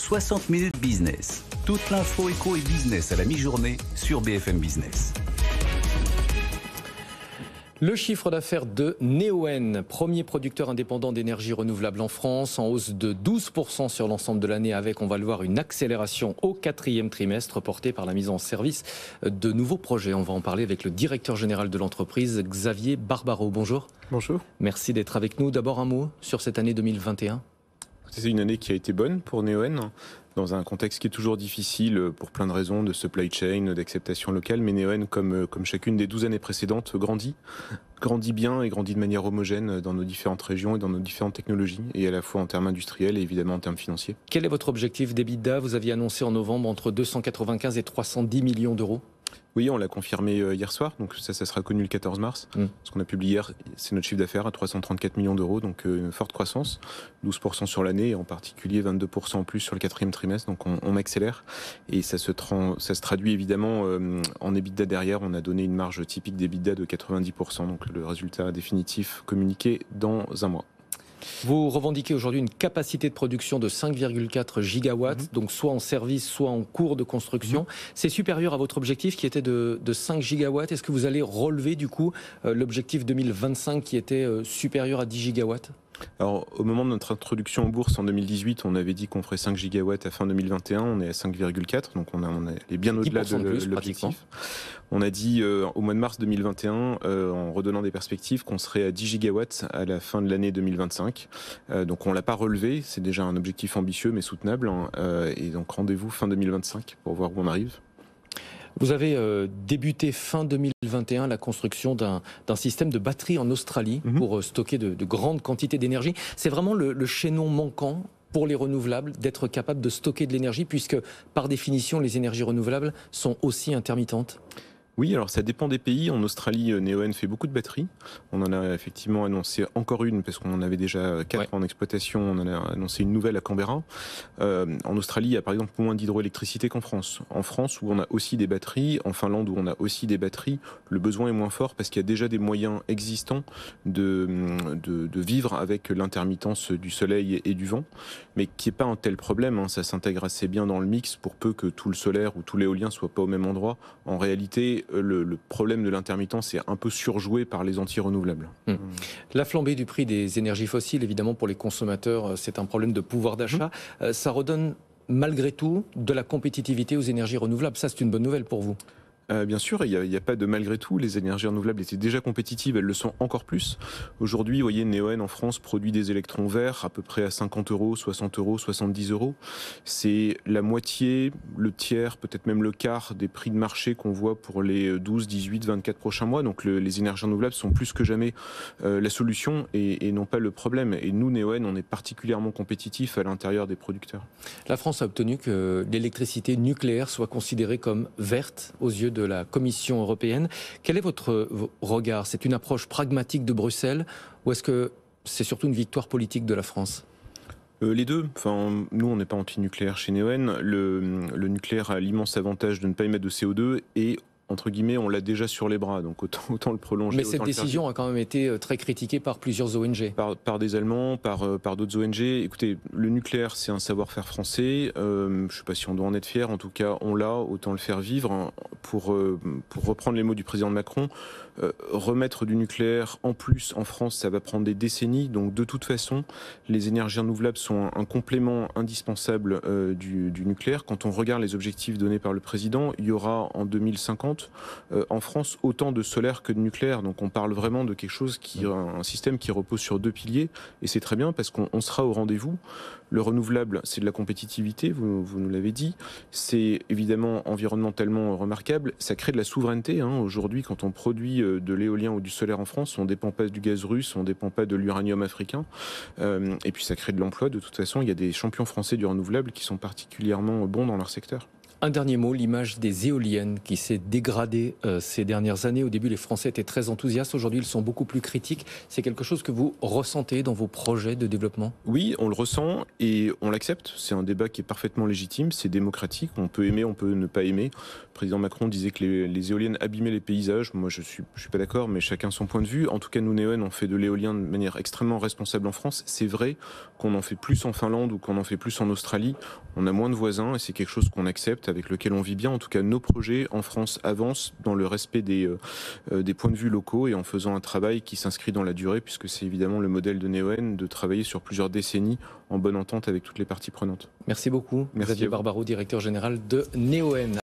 60 minutes business. Toute l'info éco et business à la mi-journée sur BFM Business. Le chiffre d'affaires de Neoen, premier producteur indépendant d'énergie renouvelable en France, en hausse de 12% sur l'ensemble de l'année avec, on va le voir, une accélération au 4e trimestre portée par la mise en service de nouveaux projets. On va en parler avec le directeur général de l'entreprise, Xavier Barbaro. Bonjour. Bonjour. Merci d'être avec nous. D'abord un mot sur cette année 2021. C'est une année qui a été bonne pour Neoen, dans un contexte qui est toujours difficile pour plein de raisons, de supply chain, d'acceptation locale. Mais Neoen, comme chacune des 12 années précédentes, grandit bien et grandit de manière homogène dans nos différentes régions et dans nos différentes technologies, et à la fois en termes industriels et évidemment en termes financiers. Quel est votre objectif d'EBITDA? Vous aviez annoncé en novembre entre 295 et 310 millions d'euros. Oui, on l'a confirmé hier soir, donc ça sera connu le 14 mars. Ce qu'on a publié hier, c'est notre chiffre d'affaires à 334 millions d'euros, donc une forte croissance, 12% sur l'année, et en particulier 22% en plus sur le 4e trimestre, donc on accélère. Et ça se traduit évidemment en EBITDA derrière. On a donné une marge typique d'EBITDA de 90%, donc le résultat définitif communiqué dans un mois. Vous revendiquez aujourd'hui une capacité de production de 5,4 gigawatts, donc soit en service, soit en cours de construction. C'est supérieur à votre objectif qui était de 5 gigawatts. Est-ce que vous allez relever du coup l'objectif 2025 qui était supérieur à 10 gigawatts ? Alors, au moment de notre introduction en bourse en 2018, on avait dit qu'on ferait 5 gigawatts à fin 2021. On est à 5,4, donc on est bien au-delà de l'objectif. On a dit au mois de mars 2021, en redonnant des perspectives, qu'on serait à 10 gigawatts à la fin de l'année 2025. Donc on l'a pas relevé. C'est déjà un objectif ambitieux mais soutenable. Et donc rendez-vous fin 2025 pour voir où on arrive. Vous avez débuté fin 2021 la construction d'un système de batterie en Australie pour stocker de grandes quantités d'énergie. C'est vraiment le chaînon manquant pour les renouvelables d'être capable de stocker de l'énergie puisque par définition les énergies renouvelables sont aussi intermittentes. Oui, alors ça dépend des pays. En Australie, Neoen fait beaucoup de batteries. On en a effectivement annoncé encore une parce qu'on en avait déjà 4 en exploitation. On en a annoncé une nouvelle à Canberra. En Australie, il y a par exemple moins d'hydroélectricité qu'en France. En France, où on a aussi des batteries, en Finlande, où on a aussi des batteries, le besoin est moins fort parce qu'il y a déjà des moyens existants de vivre avec l'intermittence du soleil et du vent, mais qui n'est pas un tel problème. Ça s'intègre assez bien dans le mix pour peu que tout le solaire ou tout l'éolien soit pas au même endroit. En réalité, le problème de l'intermittence est un peu surjoué par les anti-renouvelables. La flambée du prix des énergies fossiles, évidemment, pour les consommateurs, c'est un problème de pouvoir d'achat. Ça redonne malgré tout de la compétitivité aux énergies renouvelables. Ça, c'est une bonne nouvelle pour vous. Bien sûr, il n'y a pas de malgré tout. Les énergies renouvelables étaient déjà compétitives, elles le sont encore plus. Aujourd'hui, vous voyez, Neoen en France produit des électrons verts à peu près à 50 euros, 60 euros, 70 euros. C'est la moitié, le tiers, peut-être même le quart des prix de marché qu'on voit pour les 12, 18, 24 prochains mois. Donc les énergies renouvelables sont plus que jamais la solution et non pas le problème. Et nous, Neoen, on est particulièrement compétitifs à l'intérieur des producteurs. La France a obtenu que l'électricité nucléaire soit considérée comme verte aux yeux de la Commission européenne. Quel est votre regard? C'est une approche pragmatique de Bruxelles ou est-ce que c'est surtout une victoire politique de la France? Les deux. Enfin, nous, on n'est pas anti-nucléaire chez Neoen. Le nucléaire a l'immense avantage de ne pas émettre de CO2 et entre guillemets, on l'a déjà sur les bras, donc autant le prolonger. Mais cette décision a quand même été très critiquée par plusieurs ONG. Par des Allemands, par d'autres ONG. Écoutez, le nucléaire, c'est un savoir-faire français. Je ne sais pas si on doit en être fier. En tout cas, on l'a, autant le faire vivre. Pour reprendre les mots du président Macron, remettre du nucléaire en plus en France, ça va prendre des décennies. Donc de toute façon, les énergies renouvelables sont un complément indispensable du nucléaire. Quand on regarde les objectifs donnés par le président, il y aura en 2050 en France autant de solaire que de nucléaire. Donc on parle vraiment de quelque chose un système qui repose sur deux piliers, et c'est très bien parce qu'on sera au rendez-vous. Le renouvelable, c'est de la compétitivité, vous nous l'avez dit. C'est évidemment environnementalement remarquable. Ça crée de la souveraineté. Aujourd'hui, quand on produit de l'éolien ou du solaire en France, on ne dépend pas du gaz russe, on ne dépend pas de l'uranium africain. Et puis ça crée de l'emploi. De toute façon, il y a des champions français du renouvelable qui sont particulièrement bons dans leur secteur. Un dernier mot, l'image des éoliennes qui s'est dégradée ces dernières années. Au début, les Français étaient très enthousiastes. Aujourd'hui, ils sont beaucoup plus critiques. C'est quelque chose que vous ressentez dans vos projets de développement ? Oui, on le ressent et on l'accepte. C'est un débat qui est parfaitement légitime, c'est démocratique. On peut aimer, on peut ne pas aimer. Le président Macron disait que les éoliennes abîmaient les paysages. Moi, je suis pas d'accord, mais chacun son point de vue. En tout cas, nous, Neoen, on fait de l'éolien de manière extrêmement responsable en France. C'est vrai qu'on en fait plus en Finlande ou qu'on en fait plus en Australie. On a moins de voisins et c'est quelque chose qu'on accepte, avec lequel on vit bien. En tout cas, nos projets en France avancent dans le respect des points de vue locaux et en faisant un travail qui s'inscrit dans la durée, puisque c'est évidemment le modèle de Neoen de travailler sur plusieurs décennies en bonne entente avec toutes les parties prenantes. Merci beaucoup. Merci Xavier Barbaro, directeur général de Neoen.